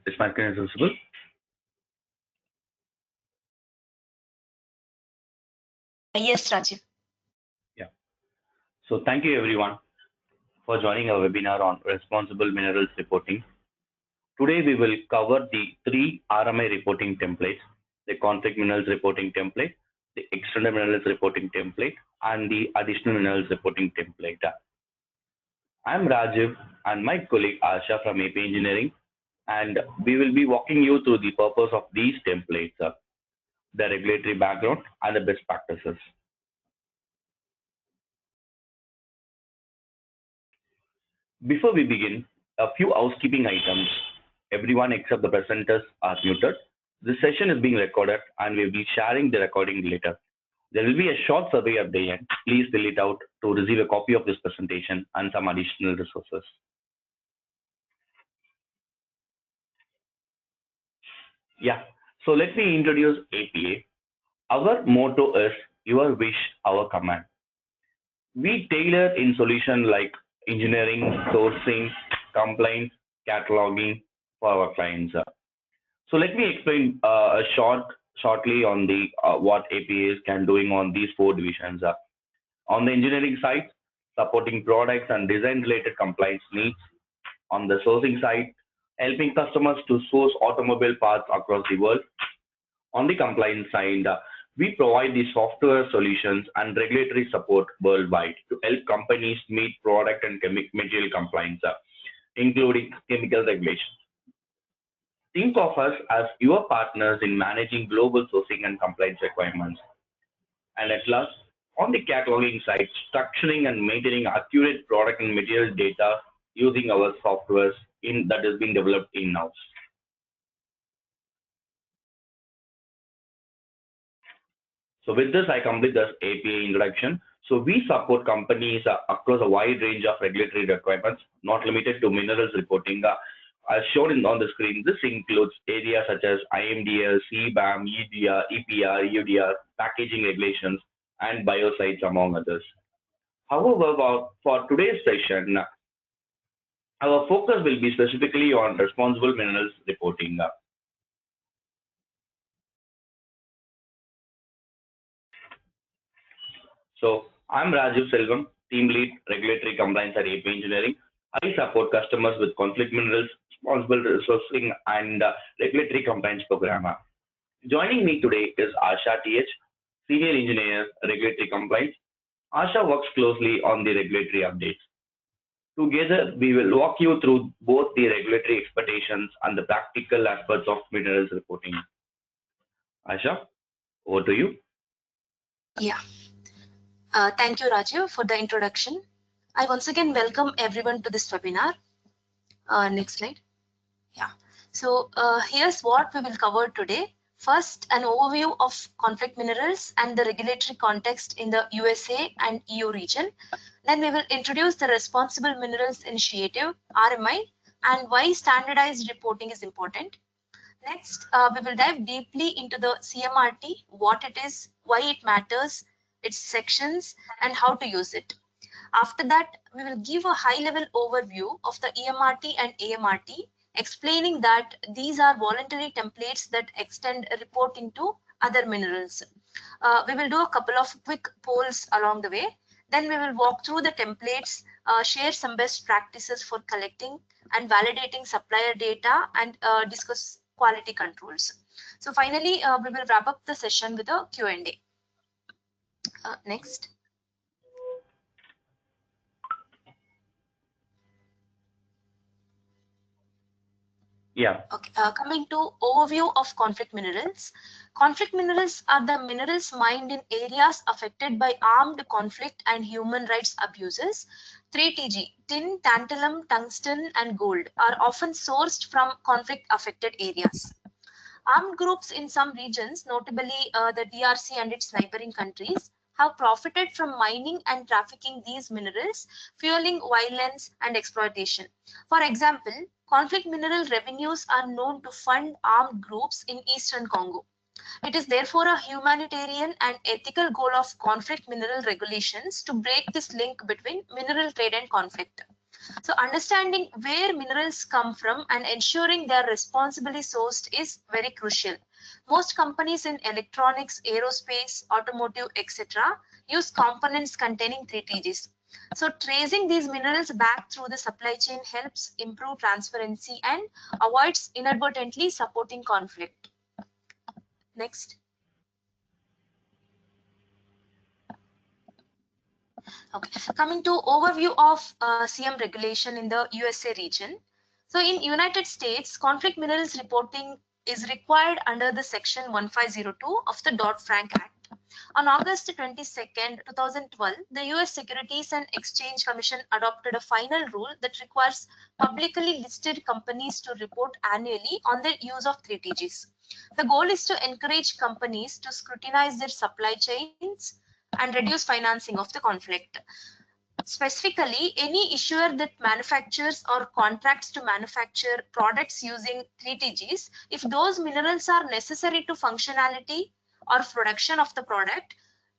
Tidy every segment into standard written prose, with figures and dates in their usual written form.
Is my screen visible? Yes, Rajiv. Yeah. So thank you everyone for joining our webinar on responsible minerals reporting. Today we will cover the three RMI reporting templates: the conflict minerals reporting template, the extended minerals reporting template, and the additional minerals reporting template. I'm Rajiv and my colleague Asha from AP Engineering, and we will be walking you through the purpose of these templates, the regulatory background, and the best practices. Before we begin, a few housekeeping items. Everyone except the presenters are muted. This session is being recorded and we'll be sharing the recording later. There will be a short survey at the end. Please fill it out to receive a copy of this presentation and some additional resources. Yeah, so let me introduce APA. Our motto is your wish, our command. We tailor in solution like engineering, sourcing, compliance, cataloging for our clients. So let me explain shortly on the what APA is can doing on these four divisions. On the engineering side, supporting products and design related compliance needs. On the sourcing side, helping customers to source automobile parts across the world. On the compliance side, we provide the software solutions and regulatory support worldwide to help companies meet product and material compliance, including chemical regulations. Think of us as your partners in managing global sourcing and compliance requirements. And at last, on the cataloging side, structuring and maintaining accurate product and material data using our softwares that is being developed in-house. So with this, I complete this APA introduction. So we support companies across a wide range of regulatory requirements, not limited to minerals reporting. As shown on the screen, this includes areas such as IMDL, CBAM, EDR, EPR, UDR, packaging regulations, and biocides, among others. However, for today's session, our focus will be specifically on responsible minerals reporting. So I'm Rajiv Selvam, Team Lead Regulatory Compliance at AP Engineering. I support customers with conflict minerals, responsible resourcing, and regulatory compliance program. Joining me today is Asha TH, Senior Engineer, Regulatory Compliance. Asha works closely on the regulatory updates. Together, we will walk you through both the regulatory expectations and the practical aspects of minerals reporting. Asha, over to you. Yeah. Thank you, Rajiv, for the introduction. I once again welcome everyone to this webinar. Next slide. Yeah. So here's what we will cover today. First, an overview of conflict minerals and the regulatory context in the USA and EU region. Then we will introduce the Responsible Minerals Initiative, RMI, and why standardized reporting is important. Next, we will dive deeply into the CMRT, what it is, why it matters, its sections, and how to use it. After that, we will give a high-level overview of the EMRT and AMRT, explaining that these are voluntary templates that extend reporting to other minerals. We will do a couple of quick polls along the way. Then we will walk through the templates, share some best practices for collecting and validating supplier data, and discuss quality controls. So finally, we will wrap up the session with a Q&A. Next. Yeah. Okay. Coming to overview of conflict minerals. Conflict minerals are the minerals mined in areas affected by armed conflict and human rights abuses. 3TG, tin, tantalum, tungsten, and gold are often sourced from conflict-affected areas. Armed groups in some regions, notably the DRC and its neighboring countries, have profited from mining and trafficking these minerals, fueling violence and exploitation. For example, conflict mineral revenues are known to fund armed groups in eastern Congo. It is therefore a humanitarian and ethical goal of conflict mineral regulations to break this link between mineral trade and conflict. So understanding where minerals come from and ensuring they are responsibly sourced is very crucial. Most companies in electronics, aerospace, automotive, etc. use components containing 3TGs. So tracing these minerals back through the supply chain helps improve transparency and avoids inadvertently supporting conflict. Next. Okay, coming to overview of CM regulation in the USA region. So in United States, conflict minerals reporting is required under the section 1502 of the Dodd-Frank Act. On August 22nd, 2012, the US Securities and Exchange Commission adopted a final rule that requires publicly listed companies to report annually on their use of 3TGs. The goal is to encourage companies to scrutinize their supply chains and reduce financing of the conflict. Specifically, any issuer that manufactures or contracts to manufacture products using 3TGs, if those minerals are necessary to functionality or production of the product,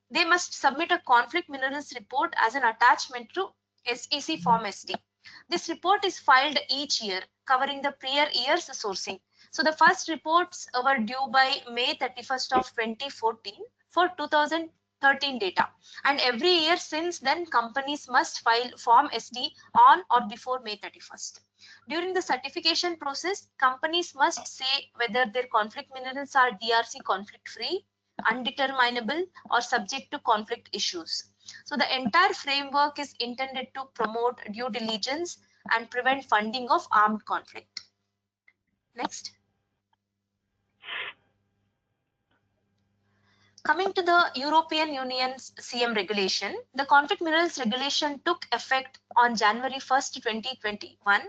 they must submit a conflict minerals report as an attachment to SEC Form SD. This report is filed each year, covering the prior year's sourcing. So the first reports were due by May 31st of 2014 for 2013 data. And every year since then, companies must file Form SD on or before May 31st. During the certification process, companies must say whether their conflict minerals are DRC conflict free, undeterminable, or subject to conflict issues. So the entire framework is intended to promote due diligence and prevent funding of armed conflict. Next. Coming to the European Union's CM regulation, the conflict minerals regulation took effect on January 1st, 2021.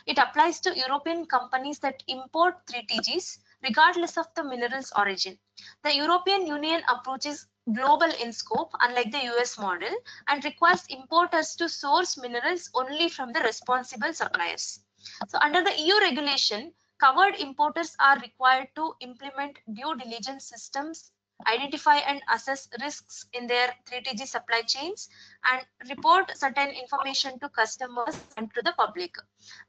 It applies to European companies that import 3TGs regardless of the mineral's origin. The European Union approach is global in scope, unlike the US model, and requires importers to source minerals only from the responsible suppliers. So under the EU regulation, covered importers are required to implement due diligence systems, identify and assess risks in their 3TG supply chains, and report certain information to customers and to the public.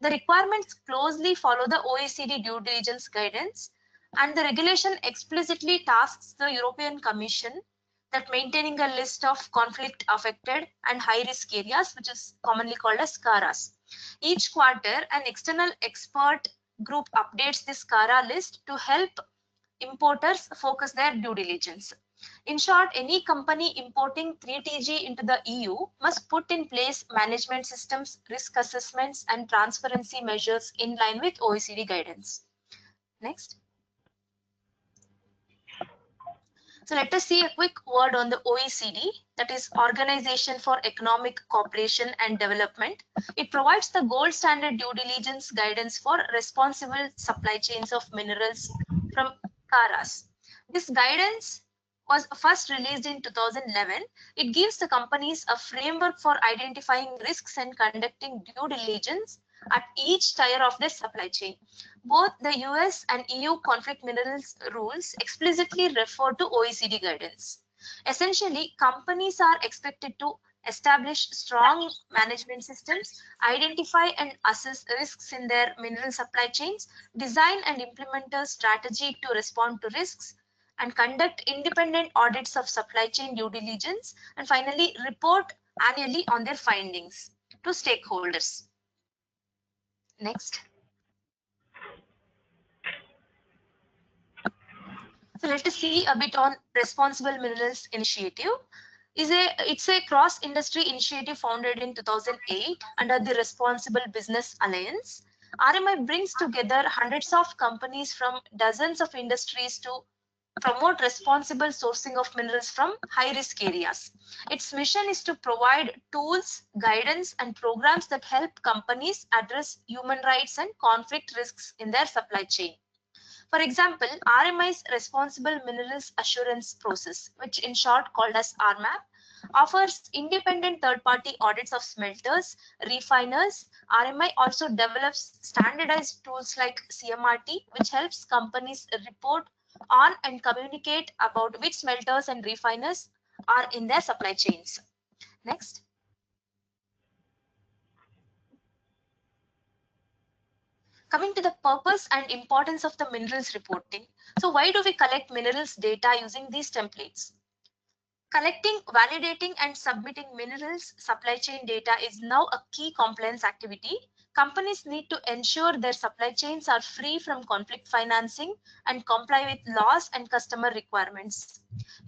The requirements closely follow the OECD due diligence guidance, and the regulation explicitly tasks the European Commission that maintaining a list of conflict affected and high risk areas, which is commonly called as CARAs. Each quarter, an external expert group updates this CARA list to help importers focus their due diligence. In short, any company importing 3TG into the EU must put in place management systems, risk assessments, and transparency measures in line with OECD guidance. Next. So let us see a quick word on the OECD, that is Organization for Economic Cooperation and Development. It provides the gold standard due diligence guidance for responsible supply chains of minerals from CARAs. This guidance was first released in 2011. It gives the companies a framework for identifying risks and conducting due diligence at each tier of their supply chain. Both the US and EU conflict minerals rules explicitly refer to OECD guidance. Essentially, companies are expected to establish strong management systems, identify and assess risks in their mineral supply chains, design and implement a strategy to respond to risks, and conduct independent audits of supply chain due diligence, and finally report annually on their findings to stakeholders. Next. So let us see a bit on Responsible Minerals Initiative. It's a cross-industry initiative founded in 2008 under the Responsible Business Alliance. RMI brings together hundreds of companies from dozens of industries to promote responsible sourcing of minerals from high-risk areas. Its mission is to provide tools, guidance, and programs that help companies address human rights and conflict risks in their supply chain. For example, RMI's Responsible Minerals Assurance Process, which in short called as RMAP, offers independent third-party audits of smelters, refiners. RMI also develops standardized tools like CMRT, which helps companies report on and communicate about which smelters and refiners are in their supply chains. Next. Coming to the purpose and importance of the minerals reporting. So why do we collect minerals data using these templates? Collecting, validating, and submitting minerals supply chain data is now a key compliance activity. Companies need to ensure their supply chains are free from conflict financing and comply with laws and customer requirements.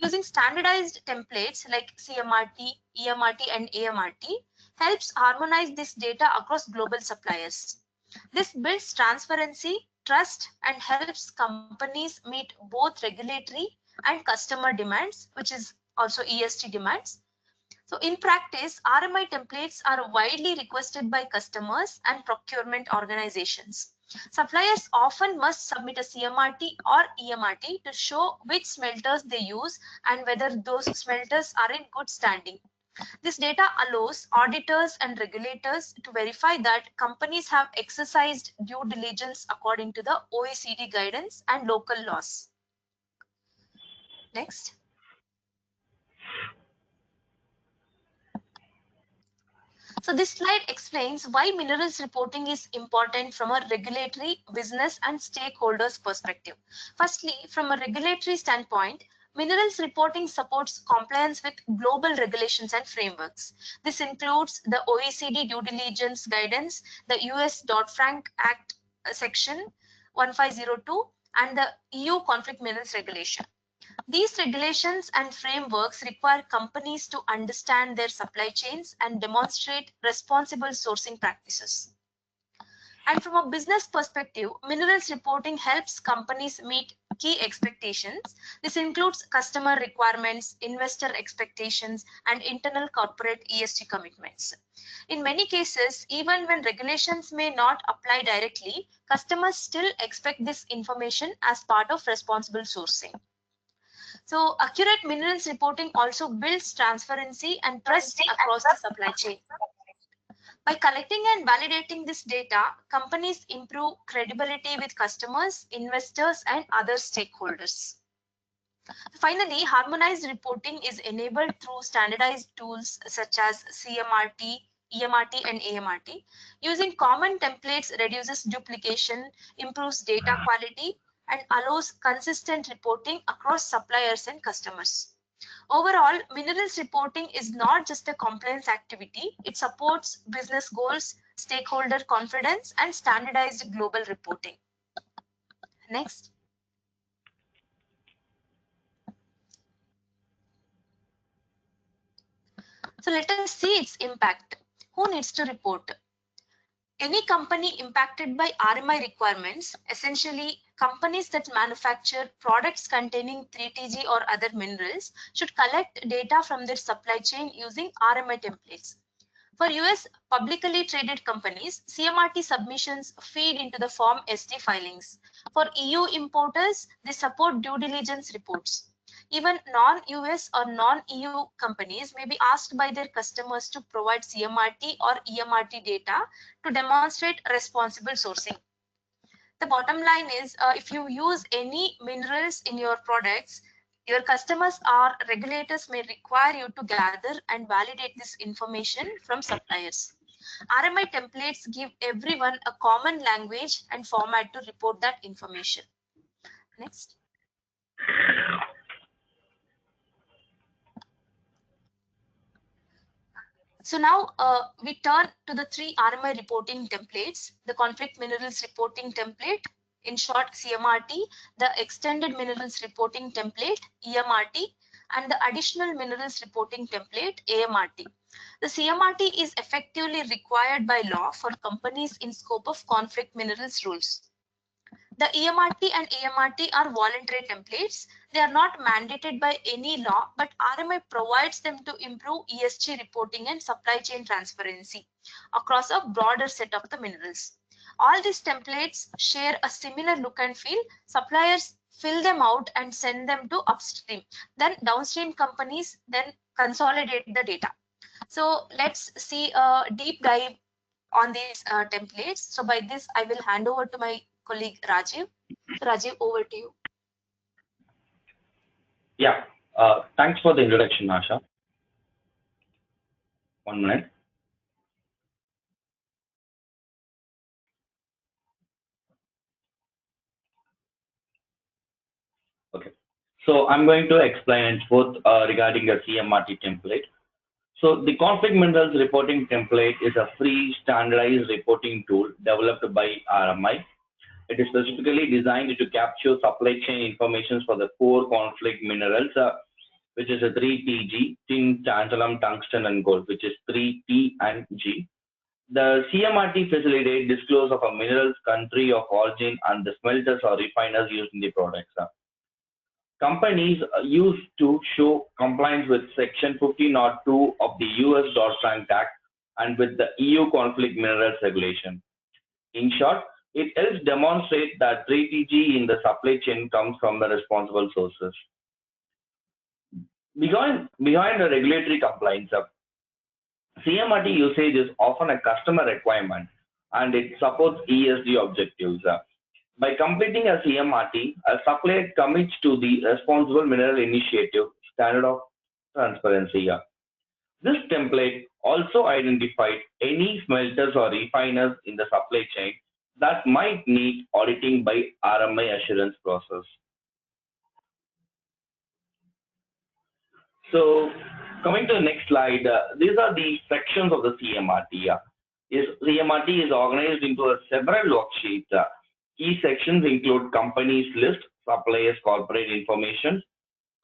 Using standardized templates like CMRT, EMRT, and AMRT helps harmonize this data across global suppliers. This builds transparency, trust, and helps companies meet both regulatory and customer demands, which is also ESG demands. So in practice, RMI templates are widely requested by customers and procurement organizations. Suppliers often must submit a CMRT or EMRT to show which smelters they use and whether those smelters are in good standing. This data allows auditors and regulators to verify that companies have exercised due diligence according to the OECD guidance and local laws. Next. So this slide explains why minerals reporting is important from a regulatory, business, and stakeholders perspective. Firstly, from a regulatory standpoint, minerals reporting supports compliance with global regulations and frameworks. This includes the OECD due diligence guidance, the US Dodd-Frank Act section 1502, and the EU conflict minerals regulation. These regulations and frameworks require companies to understand their supply chains and demonstrate responsible sourcing practices. And from a business perspective, minerals reporting helps companies meet key expectations. This includes customer requirements, investor expectations, and internal corporate ESG commitments. In many cases, even when regulations may not apply directly, customers still expect this information as part of responsible sourcing. So accurate minerals reporting also builds transparency and trust across the supply chain. By collecting and validating this data, companies improve credibility with customers, investors, and other stakeholders. Finally, harmonized reporting is enabled through standardized tools such as CMRT, EMRT, and AMRT. Using common templates reduces duplication, improves data quality, and allows consistent reporting across suppliers and customers. Overall, minerals reporting is not just a compliance activity, it supports business goals, stakeholder confidence, and standardized global reporting. Next. So let us see its impact. Who needs to report? Any company impacted by RMI requirements, essentially companies that manufacture products containing 3TG or other minerals, should collect data from their supply chain using RMI templates. For US publicly traded companies, CMRT submissions feed into the Form SD filings. For EU importers, they support due diligence reports. Even non-US or non-EU companies may be asked by their customers to provide CMRT or EMRT data to demonstrate responsible sourcing. The bottom line is, if you use any minerals in your products, your customers or regulators may require you to gather and validate this information from suppliers. RMI templates give everyone a common language and format to report that information. Next. So now we turn to the three RMI reporting templates: the conflict minerals reporting template, in short CMRT, the extended minerals reporting template EMRT, and the additional minerals reporting template AMRT. The CMRT is effectively required by law for companies in scope of conflict minerals rules. The EMRT and AMRT are voluntary templates. They are not mandated by any law, but RMI provides them to improve ESG reporting and supply chain transparency across a broader set of the minerals. All these templates share a similar look and feel. Suppliers fill them out and send them to upstream. Then downstream companies then consolidate the data. So let's see a deep dive on these templates. So by this, I will hand over to my colleague Rajiv. So Rajiv, over to you. Yeah, thanks for the introduction, Asha. 1 minute. So I'm going to explain both regarding a CMRT template. So the conflict minerals reporting template is a free standardized reporting tool developed by RMI. It is specifically designed to capture supply chain information for the core conflict minerals, which is a 3TG, tin, tantalum, tungsten, and gold, which is 3T and G. The CMRT facilitates disclose of a mineral's country of origin and the smelters or refiners used in the products. Companies used to show compliance with Section 1502 of the US Dodd-Frank Act and with the EU conflict minerals regulation. In short, it helps demonstrate that 3TG in the supply chain comes from the responsible sources. Behind the regulatory compliance, CMRT usage is often a customer requirement and it supports ESG objectives. By completing a CMRT, a supplier commits to the Responsible Mineral Initiative standard of transparency. This template also identified any smelters or refiners in the supply chain that might need auditing by RMI assurance process. So coming to the next slide, these are the sections of the CMRT. CMRT is organized into several worksheets. Key sections include companies list, suppliers corporate information,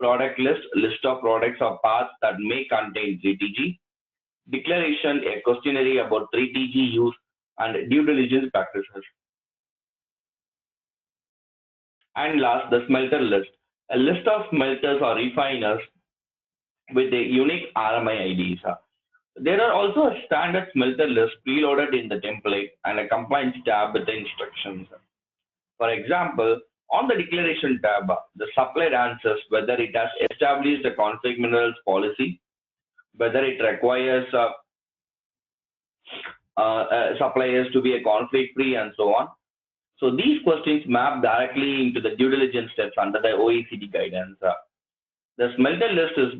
product list, list of products or parts that may contain 3TG, declaration, a questionnaire about 3TG use and due diligence practices. And last, the smelter list, a list of smelters or refiners with a unique RMI IDs. There are also a standard smelter list preloaded in the template and a compliance tab with the instructions. For example, on the declaration tab, the supplier answers whether it has established a conflict minerals policy, whether it requires suppliers to be a conflict free, and so on. So these questions map directly into the due diligence steps under the OECD guidance. The smelter list is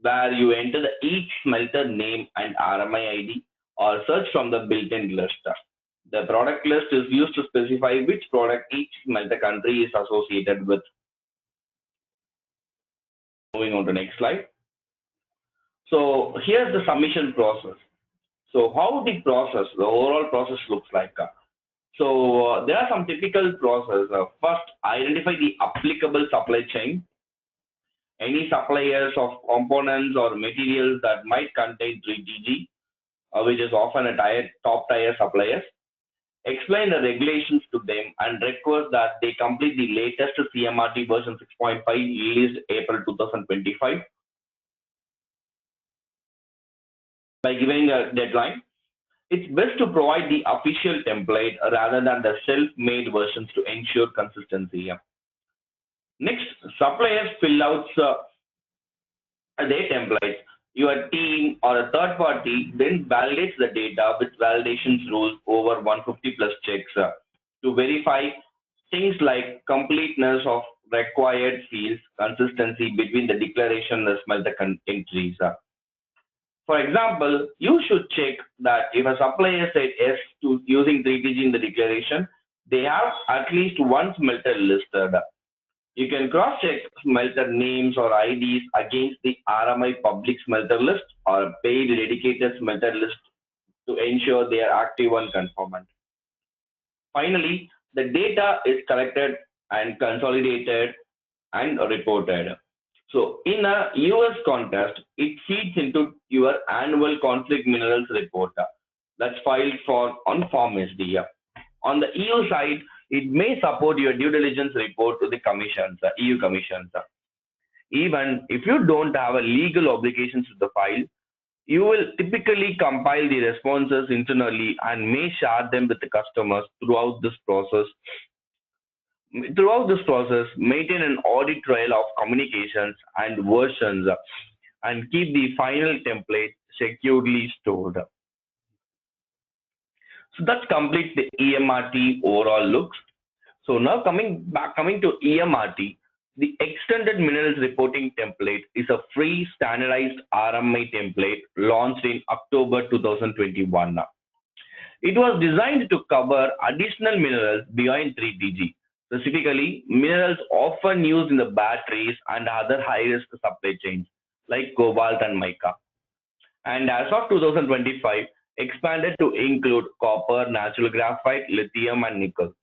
where you enter each smelter name and RMI ID or search from the built-in list. The product list is used to specify which product each smelter country is associated with. Moving on to the next slide. So here's the submission process. So how the overall process looks like. So there are some typical process. First, identify the applicable supply chain. Any suppliers of components or materials that might contain 3TG, which is often a top tier suppliers. Explain the regulations to them and request that they complete the latest CMRT version 6.5 released April 2025 by giving a deadline. It's best to provide the official template rather than the self-made versions to ensure consistency. Next, suppliers fill out their templates. Your team or a third party then validates the data with validations rules over 150 plus checks to verify things like completeness of required fields, consistency between the declaration and smelter entries. For example, you should check that if a supplier said yes to using 3TG in the declaration, they have at least one smelter listed. You can cross-check smelter names or IDs against the RMI public smelter list or paid dedicated smelter list to ensure they are active and conformant. Finally, the data is collected and consolidated and reported. So in a US context, it feeds into your annual conflict minerals report that's filed for on Form SD. On the EU side, it may support your due diligence report to the commissions, EU commissions. Even if you don't have a legal obligations to the file, you will typically compile the responses internally and may share them with the customers throughout this process. Maintain an audit trail of communications and versions and keep the final template securely stored. So that completes the EMRT overall looks. So now coming to EMRT, the Extended Minerals Reporting Template is a free standardized RMI template launched in October 2021. It was designed to cover additional minerals beyond 3TG, Specifically, minerals often used in the batteries and other high-risk supply chains like cobalt and mica. And as of 2025, expanded to include copper, natural graphite, lithium, and nickel.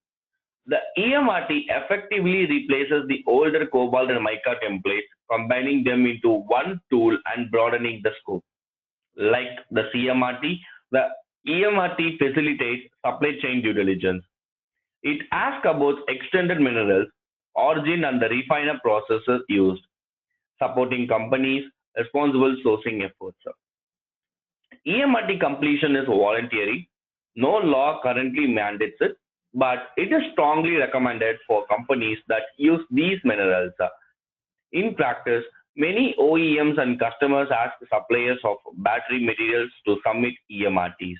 The EMRT effectively replaces the older cobalt and mica templates, combining them into one tool and broadening the scope. Like the CMRT, the EMRT facilitates supply chain due diligence. It asks about extended minerals, origin, and the refiner processes used, supporting companies' responsible sourcing efforts. EMRT completion is voluntary. No law currently mandates it, but it is strongly recommended for companies that use these minerals. In practice, many OEMs and customers ask suppliers of battery materials to submit EMRTs.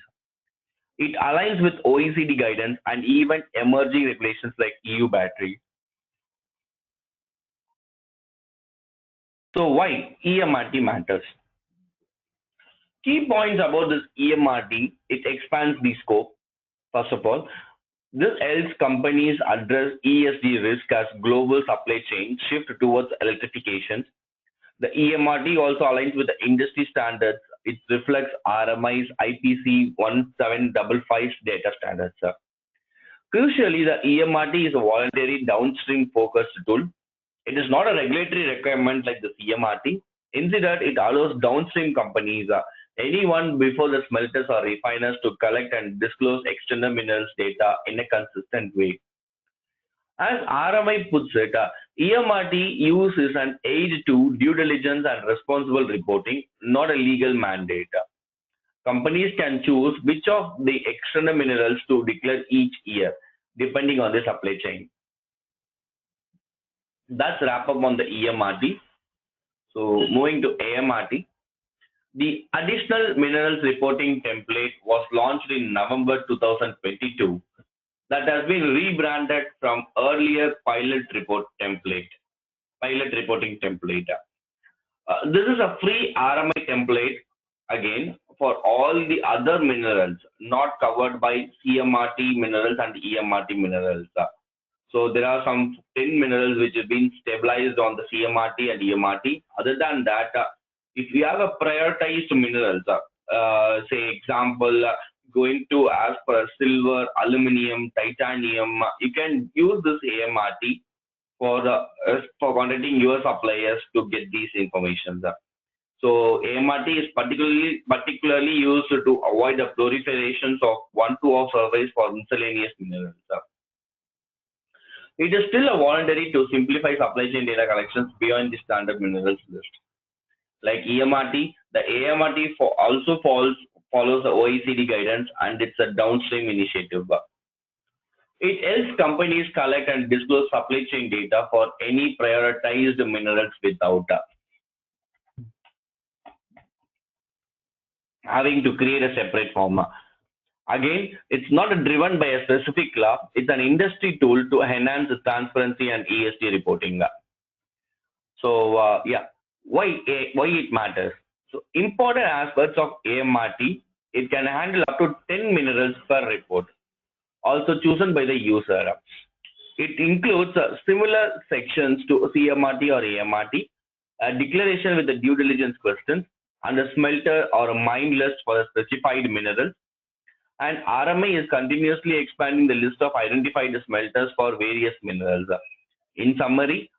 It aligns with OECD guidance and even emerging regulations like EU battery. So why EMRT matters? Key points about this EMRT, it expands the scope. First of all, this helps companies address ESG risk as global supply chain shift towards electrification. The EMRT also aligns with the industry standards. It reflects RMI's IPC 1755 data standards. Crucially, the EMRT is a voluntary downstream focused tool. It is not a regulatory requirement like the CMRT. Instead, it allows downstream companies, anyone before the smelters or refiners, to collect and disclose external minerals data in a consistent way. As RMI puts it, EMRT use is an aid to due diligence and responsible reporting, not a legal mandate. Companies can choose which of the external minerals to declare each year, depending on the supply chain. That's wrap up on the EMRT. So moving to AMRT, the additional minerals reporting template was launched in November 2022 that has been rebranded from earlier pilot reporting template. This is a free RMI template again for all the other minerals not covered by CMRT minerals and EMRT minerals. So there are some 10 minerals which have been stabilized on the CMRT and EMRT. Other than that, if you have a prioritized minerals, say example, going to as per silver, aluminum, titanium, you can use this AMRT for contacting your suppliers to get these information. So AMRT is particularly used to avoid the proliferations of one-to-one surveys for miscellaneous minerals. It is still a voluntary to simplify supply chain data collections beyond the standard minerals list. Like EMRT, the AMRT also follows the OECD guidance and it's a downstream initiative. It helps companies collect and disclose supply chain data for any prioritized minerals without having to create a separate form. Again, it's not driven by a specific law. It's an industry tool to enhance the transparency and ESG reporting. So yeah, why it matters? So important aspects of AMRT, it can handle up to 10 minerals per report, also chosen by the user. It includes similar sections to CMRT or AMRT, a declaration with the due diligence questions, and a smelter or a mine list for the specified minerals. And RMI is continuously expanding the list of identified smelters for various minerals. In summary,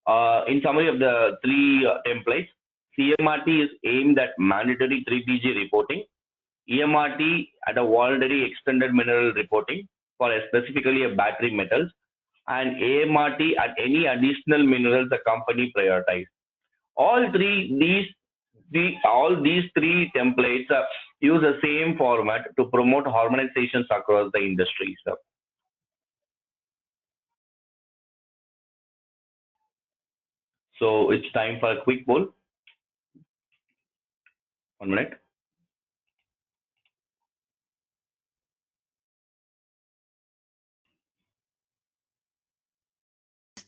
of the three templates, CMRT is aimed at mandatory 3TG reporting, EMRT at a voluntary extended mineral reporting for specifically a battery metals, and AMRT at any additional minerals the company prioritizes. All these three templates use the same format to promote harmonizations across the industries. So it's time for a quick poll. 1 minute.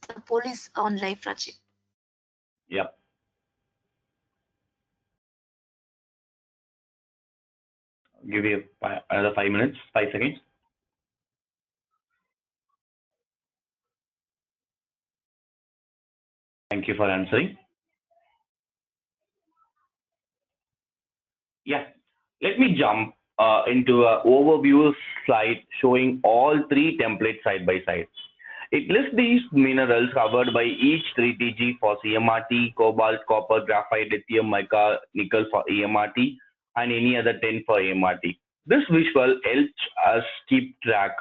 The poll is on live, Rajiv. Yep. Give you another 5 minutes, 5 seconds. Thank you for answering. Yeah, let me jump into an overview slide showing all three templates side by side. It lists these minerals covered by each 3TG for CMRT, cobalt, copper, graphite, lithium, mica, nickel for EMRT, and any other 10 for AMRT. This visual helps us keep track.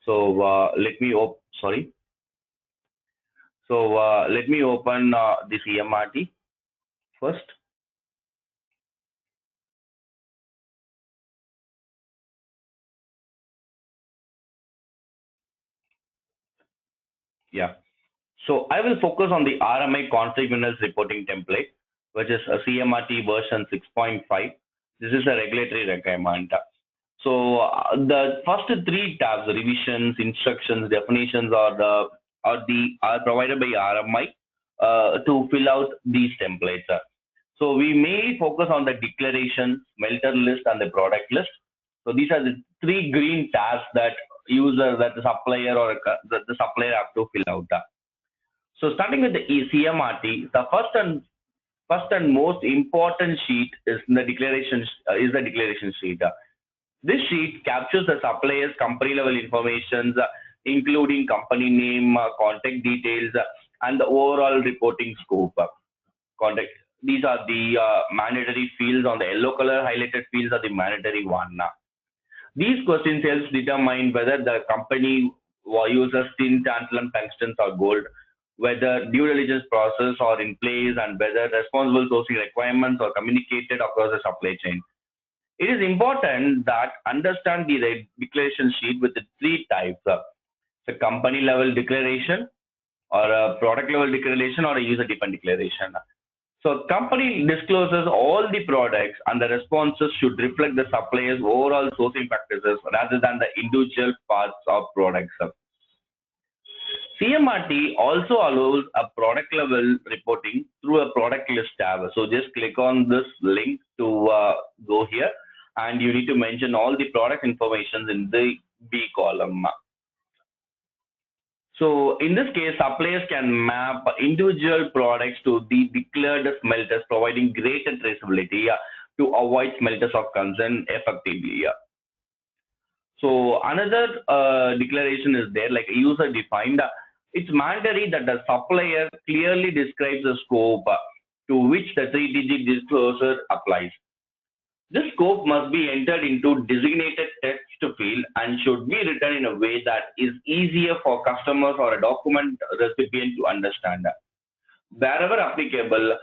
So let me sorry. So let me open the CMRT first. Yeah. So I will focus on the RMI conflict minerals reporting template, which is a CMRT version 6.5. This is a regulatory requirement. So the first three tabs, revisions, instructions, definitions, are provided by RMI to fill out these templates. So we may focus on the declaration, smelter list, and the product list. So these are the three green tabs that that the supplier or the supplier have to fill out. So starting with the CMRT, the first and most important sheet is the declaration sheet. This sheet captures the supplier's company level information, including company name, contact details, and the overall reporting scope. Contact. These are the mandatory fields. On the yellow color highlighted fields are the mandatory one. These questions helps determine whether the company uses tin, tantalum, tungsten, or gold, whether due diligence process are in place, and whether responsible sourcing requirements are communicated across the supply chain. It is important that understand the declaration sheet with the three types: the company level declaration, or a product level declaration, or a user defined declaration. So company discloses all the products, and the responses should reflect the supplier's overall sourcing practices rather than the individual parts of products. CMRT also allows a product level reporting through a product list tab. So just click on this link to go here, and you need to mention all the product information in the B column. So in this case, suppliers can map individual products to the declared smelters, providing greater traceability to avoid smelters of concern effectively. So another declaration is there, like user defined. It's mandatory that the supplier clearly describes the scope to which the 3-digit disclosure applies. This scope must be entered into designated text field and should be written in a way that is easier for customers or a document recipient to understand. Wherever applicable,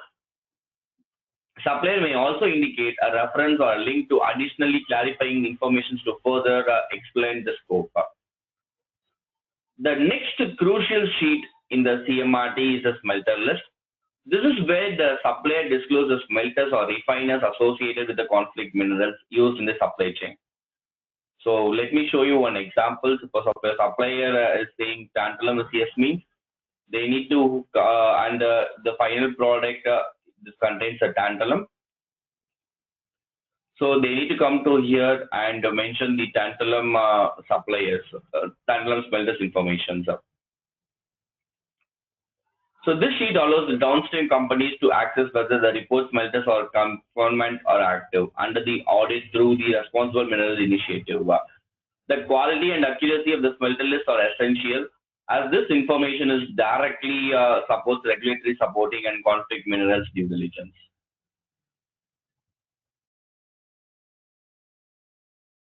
supplier may also indicate a reference or a link to additionally clarifying information to further explain the scope. The next crucial sheet in the CMRT is a smelter list. This is where the supplier discloses smelters or refiners associated with the conflict minerals used in the supply chain. So let me show you one example. Suppose a supplier is saying tantalum is yes means they need to and the final product this contains a tantalum. So they need to come to here and mention the tantalum suppliers, tantalum smelters information. So this sheet allows the downstream companies to access whether the report smelters are conformant or active under the audit through the Responsible Minerals Initiative. The quality and accuracy of the smelter list are essential, as this information is directly supports regulatory supporting and conflict minerals due diligence.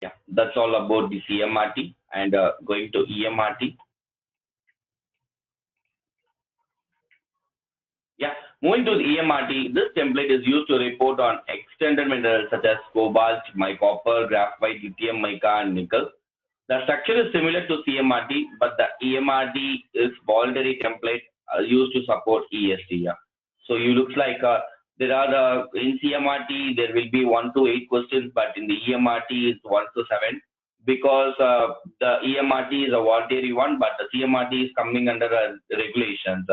Yeah, that's all about the CMRT, and going to EMRT. Yeah, moving to the EMRT, this template is used to report on extended minerals such as cobalt, copper, graphite, lithium, mica, and nickel. The structure is similar to CMRT, but the EMRT is voluntary template used to support EST. So you looks like there are in CMRT there will be 1 to 8 questions, but in the EMRT it's 1 to 7 because the EMRT is a voluntary one, but the CMRT is coming under regulations.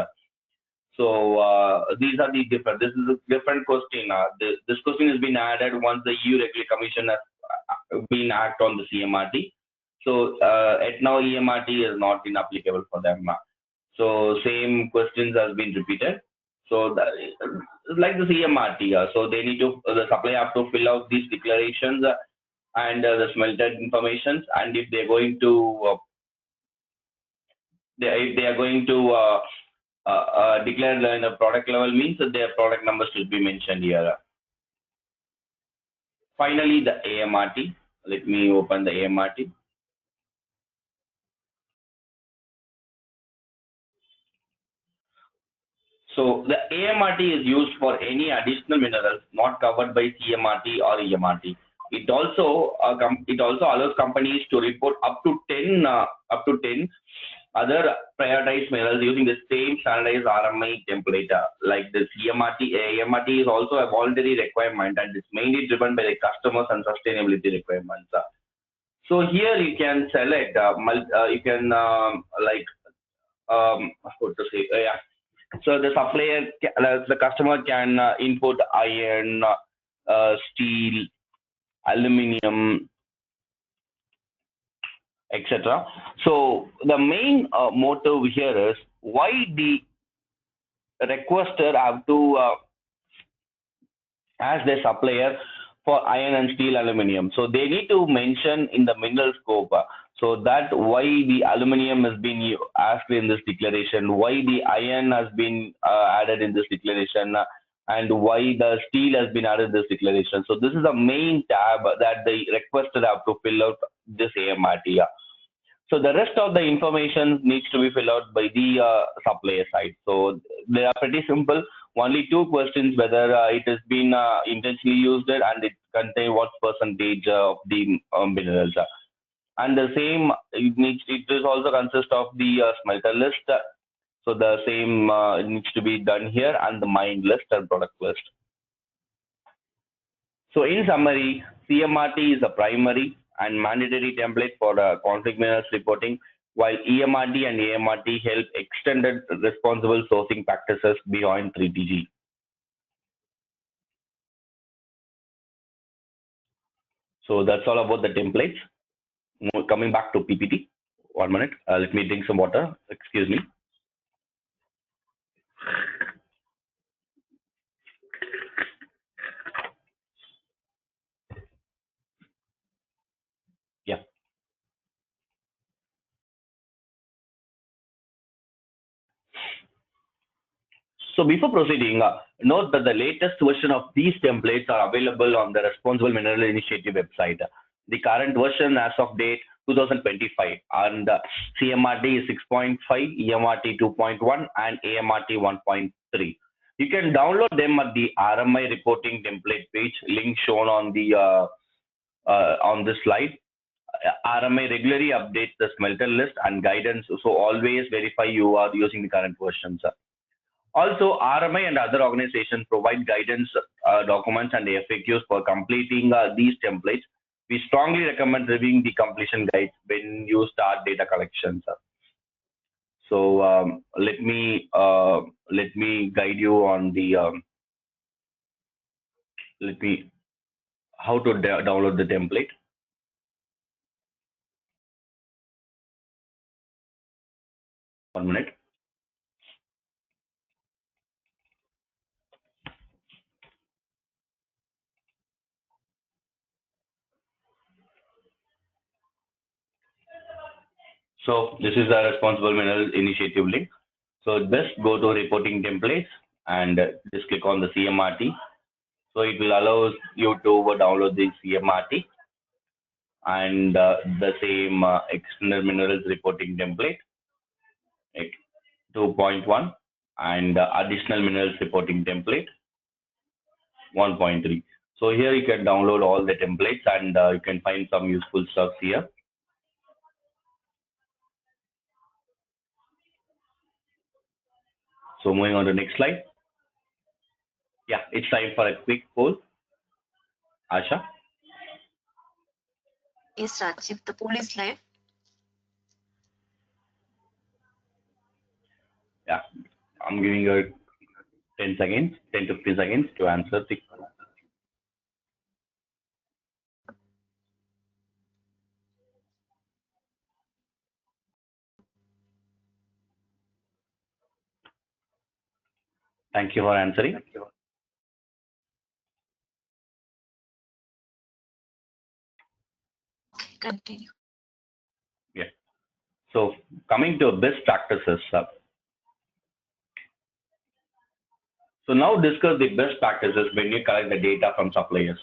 So these are the different. This is a different question. This question has been added once the EU Regulatory Commission has been act on the CMRT. So at now EMRT is not been applicable for them. So same questions has been repeated. So that, like the CMRT, so they need to the supplier have to fill out these declarations and the smelted informations, and if they're going to if they are going to declare in a product level means that their product number should be mentioned here. Finally, the AMRT. Let me open the AMRT. So the AMRT is used for any additional minerals not covered by CMRT or EMRT. It also allows companies to report up to 10 other prioritized minerals using the same standardized RMI template. Like the CMRT, AMRT is also a voluntary requirement and it's mainly driven by the customers and sustainability requirements. So here you can select, you can how to say, yeah. So the the customer can input iron, steel, aluminum, etc. So the main motive here is why the requester have to ask their supplier for iron and steel aluminum. So they need to mention in the mineral scope. So that why the aluminum has been asked in this declaration, why the iron has been added in this declaration, and why the steel has been added in this declaration. So this is the main tab that the requester have to fill out this AMRT. So the rest of the information needs to be filled out by the supplier side. So they are pretty simple. Only two questions: whether it has been intentionally used and it contain what percentage of the minerals. And the same it is also consist of the smelter list. So the same needs to be done here, and the mine list and product list. So in summary, CMRT is a primary and mandatory template for conflict minerals reporting, while EMRT and AMRT help extended responsible sourcing practices beyond 3TG. So that's all about the templates. Coming back to PPT. 1 minute. Let me drink some water. Excuse me. Yeah. So before proceeding, note that the latest version of these templates are available on the Responsible Mineral Initiative website. The current version as of date 2025 and CMRT is 6.5, EMRT 2.1 and AMRT 1.3. You can download them at the RMI reporting template page, link shown on this slide. RMI regularly updates the smelter list and guidance, so always verify you are using the current versions. Also, RMI and other organizations provide guidance documents and FAQs for completing these templates. We strongly recommend reviewing the completion guides when you start data collection. So let me guide you on the let me how to download the template. 1 minute. So this is the Responsible Mineral Initiative link. So just go to reporting templates and just click on the CMRT. So it will allow you to download the CMRT and the same external minerals reporting template, right, 2.1, and additional minerals reporting template 1.3. So here you can download all the templates and you can find some useful stuff here. So moving on to the next slide. Yeah, it's time for a quick poll. Asha? Yes, Rajiv, the poll is live. Yeah, I'm giving you 10 seconds, 10 to 15 seconds to answer the Thank you for answering. Continue. Yeah. So coming to best practices. So now discuss the best practices when you collect the data from suppliers.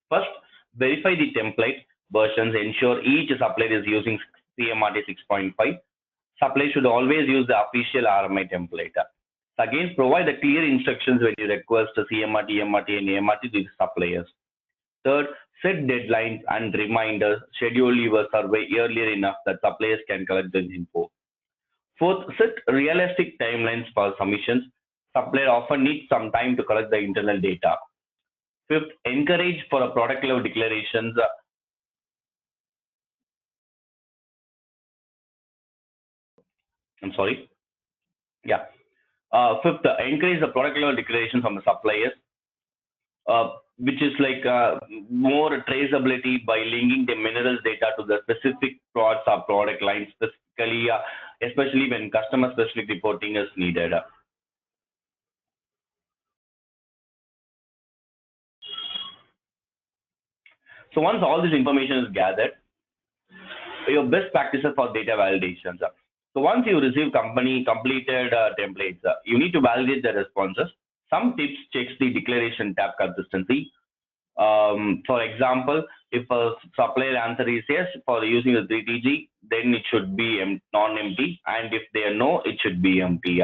First, verify the template versions. Ensure each supplier is using CMRT 6.5. Supplier should always use the official RMI template. Again, provide the clear instructions when you request CMRT, EMRT, and AMRT to the suppliers. Third, set deadlines and reminders. Schedule your survey earlier enough that suppliers can collect the info. Fourth, set realistic timelines for submissions. Supplier often needs some time to collect the internal data. Fifth, encourage for a product level declarations. I'm sorry. Yeah. Fifth, encourage the product level declarations from the suppliers, which is like more traceability by linking the minerals data to the specific products or product lines, specifically, especially when customer specific reporting is needed. So once all this information is gathered, your best practices for data validations. So once you receive company completed templates, you need to validate the responses. Some tips checks the declaration tab consistency. For example, if a supplier answer is yes for using the 3TG, then it should be non-empty, and if they are no, it should be empty.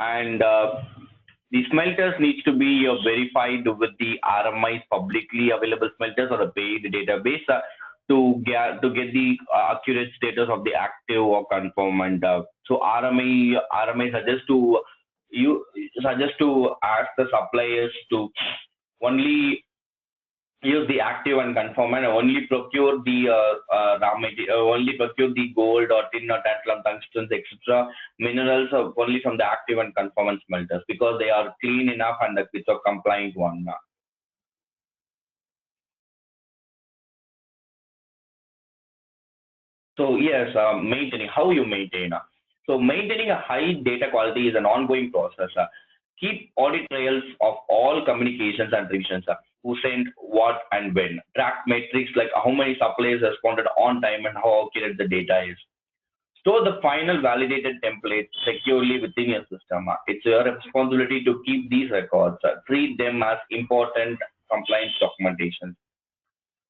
And the smelters needs to be verified with the RMI's publicly available smelters or a paid database to get the accurate status of the active or confirm. And so RMI suggest to ask the suppliers to only use the active and confirm and only procure the raw material, only procure the gold or tin or tantalum, tungsten, etc. minerals only from the active and confirm smelters because they are clean enough and it's a compliant one. So yes, maintaining how you maintain. So maintaining a high data quality is an ongoing process. Keep audit trails of all communications and revisions. Who sent what and when. Track metrics like how many suppliers responded on time and how accurate the data is. Store the final validated template securely within your system. It's your responsibility to keep these records. Treat them as important compliance documentation.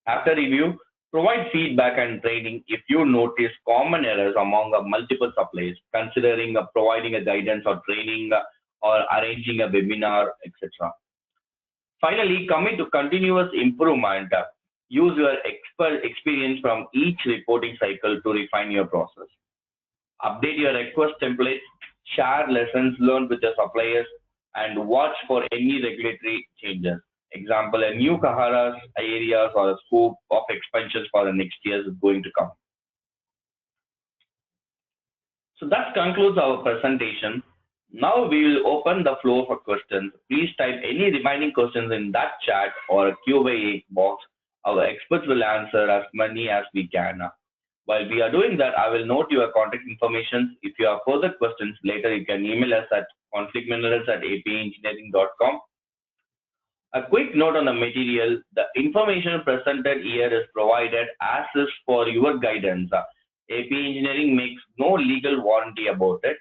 After review, provide feedback and training if you notice common errors among multiple suppliers, considering providing a guidance or training or arranging a webinar, etc. Finally, commit to continuous improvement. Use your expert experience from each reporting cycle to refine your process. Update your request templates, share lessons learned with your suppliers, and watch for any regulatory changes. Example, a new Kahara's areas or a scope of expansions for the next year is going to come. So that concludes our presentation. Now we will open the floor for questions. Please type any remaining questions in that chat or Q&A box. Our experts will answer as many as we can. While we are doing that, I will note your contact information. If you have further questions later, you can email us at conflictminerals@apengineering.com. A quick note on the material. The information presented here is provided as is for your guidance. AP Engineering makes no legal warranty about it.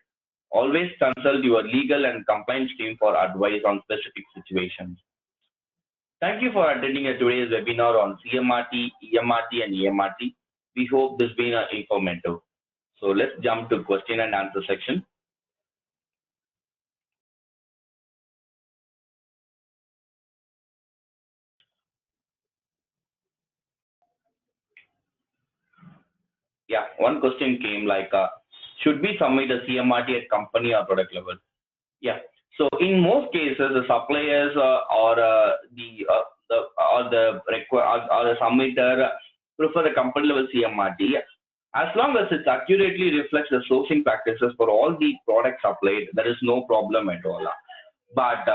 Always consult your legal and compliance team for advice on specific situations. Thank you for attending today's webinar on CMRT, EMRT, and AMRT. We hope this has been informative. So let's jump to question and answer section. Yeah, one question came like, should we submit a CMRT at company or product level? Yeah. So in most cases, the suppliers or the submitter prefer the company level CMRT as long as it accurately reflects the sourcing practices for all the products supplied. There is no problem at all. But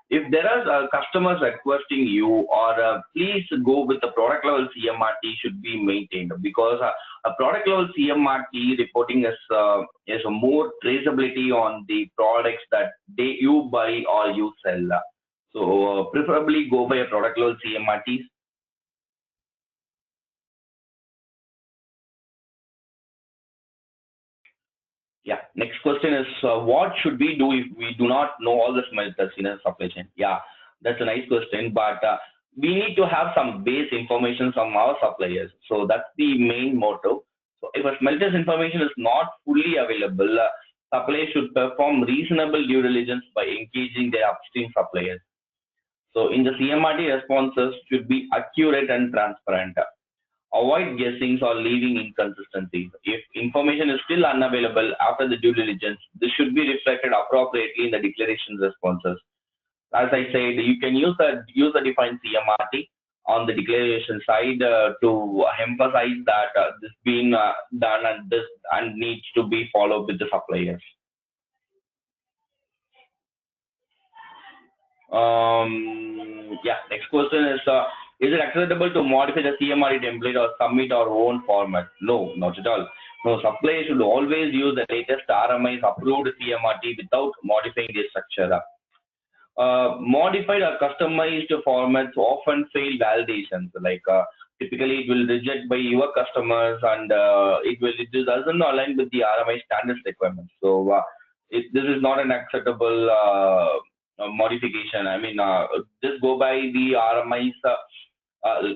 If there are customers requesting you, or please go with the product level CMRT should be maintained, because a product level CMRT reporting is a more traceability on the products that you buy or you sell. So preferably go by a product level CMRT. Yeah. Next question is, what should we do if we do not know all the smelters in a supply chain? Yeah, that's a nice question, but we need to have some base information from our suppliers. So that's the main motto. So if a smelter's information is not fully available, suppliers should perform reasonable due diligence by engaging their upstream suppliers. So in the CMRT, responses should be accurate and transparent. Avoid guessings or leaving inconsistencies. If information is still unavailable after the due diligence, this should be reflected appropriately in the declaration responses. As I said, you can use the defined CMRT on the declaration side to emphasize that this being done and needs to be followed with the suppliers. Yeah, next question is it acceptable to modify the CMRT template or submit our own format? No, not at all. No, supplier should always use the latest RMI's approved CMRT without modifying the structure. Modified or customized formats often fail validations. Like typically, it will reject by your customers, and it doesn't align with the RMI standards requirements. So this is not an acceptable modification. I mean, just go by the RMI's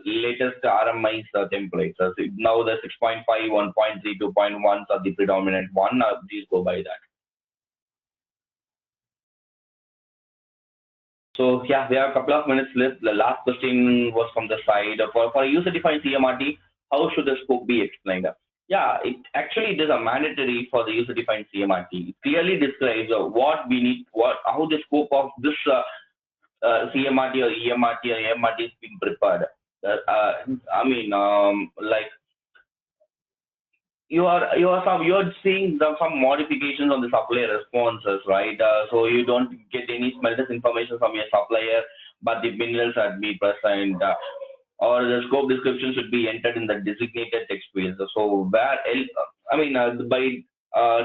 latest RMI's templates. So now the 6.5, 1.3, 2.1 are the predominant one. Please go by that. So yeah, we have a couple of minutes left. The last question was from the side. For user-defined CMRT, how should the scope be explained? Yeah, it is a mandatory for the user-defined CMRT. It clearly describes what we need, how the scope of this CMRT or EMRT or AMRT is being prepared. I mean, like you're seeing some modifications on the supplier responses, right? So you don't get any smelters information from your supplier, but the minerals are be present, or the scope description should be entered in the designated text field. So where else, I mean, by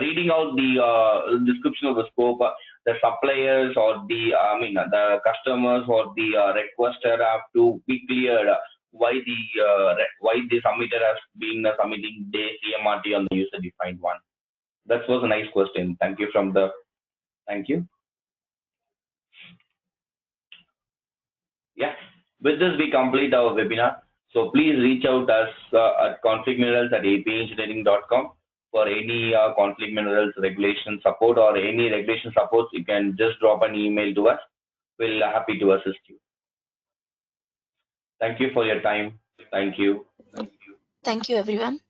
reading out the description of the scope, the suppliers or the customers or the requester have to be cleared why the submitter has been submitting the CMRT on the user defined one. That was a nice question. Thank you thank you. Yeah, with this we complete our webinar. So please reach out us at conflictminerals@apengineering.com for any conflict minerals regulation support or any regulation support. You can just drop an email to us. We'll happy to assist you. Thank you for your time. Thank you. Thank you, everyone.